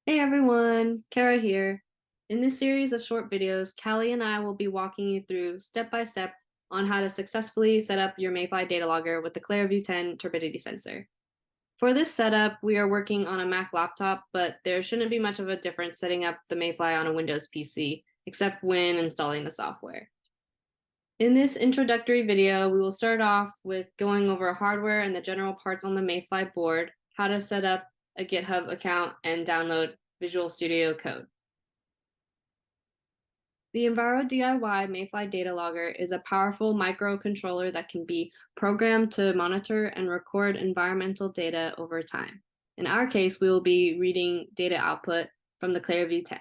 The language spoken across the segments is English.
Hey everyone, Kara here. In this series of short videos, Callie and I will be walking you through step by step on how to successfully set up your Mayfly data logger with the ClearView 10 turbidity sensor. For this setup, we are working on a Mac laptop, but there shouldn't be much of a difference setting up the Mayfly on a Windows PC, except when installing the software. In this introductory video, we will start off with going over hardware and the general parts on the Mayfly board, how to set up a GitHub account, and download Visual Studio Code. The Enviro DIY Mayfly data logger is a powerful microcontroller that can be programmed to monitor and record environmental data over time. In our case, we will be reading data output from the ClearView 10.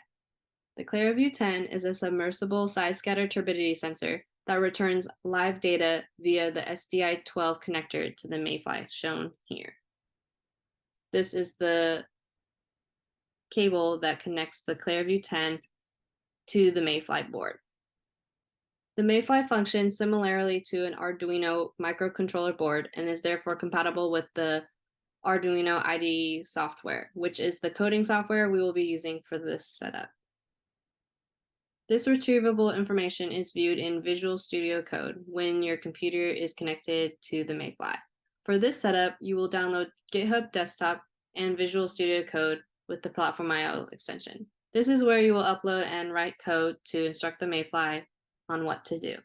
The ClearView 10 is a submersible side scatter turbidity sensor that returns live data via the SDI12 connector to the Mayfly, shown here. This is the cable that connects the ClearView 10 to the Mayfly board. The Mayfly functions similarly to an Arduino microcontroller board and is therefore compatible with the Arduino IDE software, which is the coding software we will be using for this setup. This retrievable information is viewed in Visual Studio Code when your computer is connected to the Mayfly. For this setup, you will download GitHub Desktop and Visual Studio Code with the Platform.io extension. This is where you will upload and write code to instruct the Mayfly on what to do.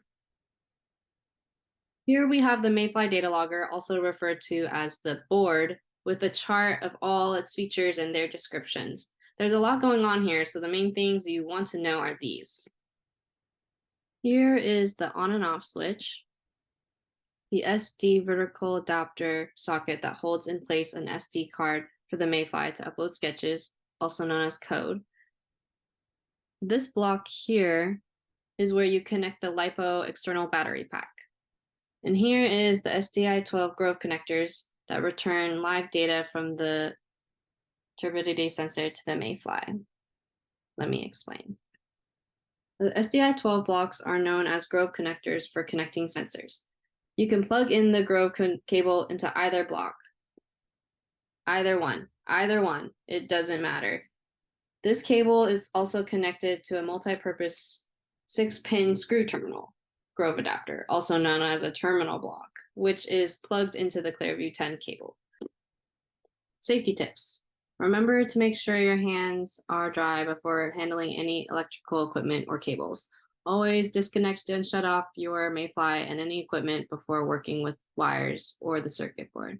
Here we have the Mayfly data logger, also referred to as the board, with a chart of all its features and their descriptions. There's a lot going on here, so the main things you want to know are these. Here is the on and off switch, the SD vertical adapter socket that holds in place an SD card for the Mayfly to upload sketches, also known as code. This block here is where you connect the LiPo external battery pack. And here is the SDI12 Grove connectors that return live data from the turbidity sensor to the Mayfly. Let me explain. The SDI12 blocks are known as Grove connectors for connecting sensors. You can plug in the Grove cable into either block. Either one, it doesn't matter. This cable is also connected to a multi-purpose 6-pin screw terminal, Grove adapter, also known as a terminal block, which is plugged into the ClearView 10 cable. Safety tips. Remember to make sure your hands are dry before handling any electrical equipment or cables. Always disconnect and shut off your Mayfly and any equipment before working with wires or the circuit board.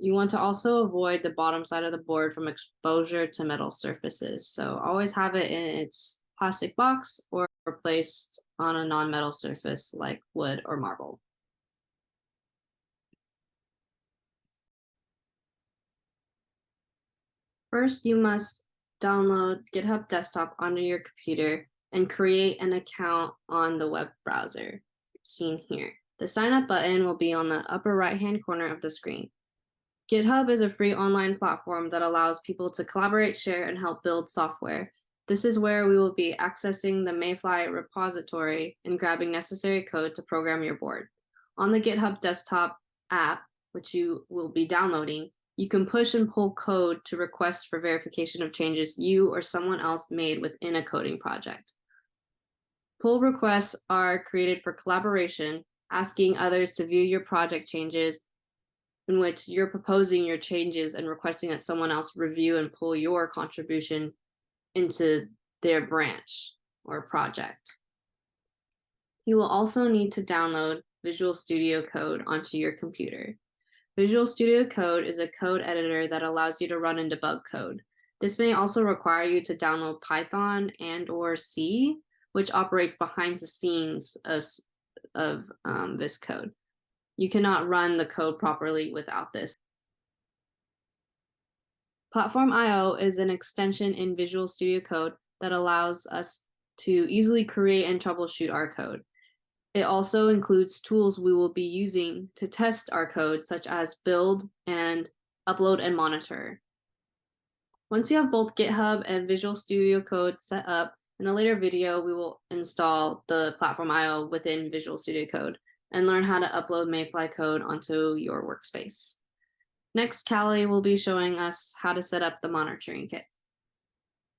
You want to also avoid the bottom side of the board from exposure to metal surfaces, so always have it in its plastic box or placed on a non-metal surface like wood or marble. First, you must download GitHub Desktop onto your computer and create an account on the web browser, seen here. The sign up button will be on the upper right-hand corner of the screen. GitHub is a free online platform that allows people to collaborate, share, and help build software. This is where we will be accessing the Mayfly repository and grabbing necessary code to program your board. On the GitHub Desktop app, which you will be downloading, you can push and pull code to request for verification of changes you or someone else made within a coding project. Pull requests are created for collaboration, asking others to view your project changes in which you're proposing your changes and requesting that someone else review and pull your contribution into their branch or project. You will also need to download Visual Studio Code onto your computer. Visual Studio Code is a code editor that allows you to run and debug code. This may also require you to download Python and/or C, which operates behind the scenes of this code. You cannot run the code properly without this. Platform.io is an extension in Visual Studio Code that allows us to easily create and troubleshoot our code. It also includes tools we will be using to test our code, such as build and upload and monitor. Once you have both GitHub and Visual Studio Code set up, in a later video, we will install the Platform.io within Visual Studio Code and learn how to upload Mayfly code onto your workspace. Next, Callie will be showing us how to set up the monitoring kit.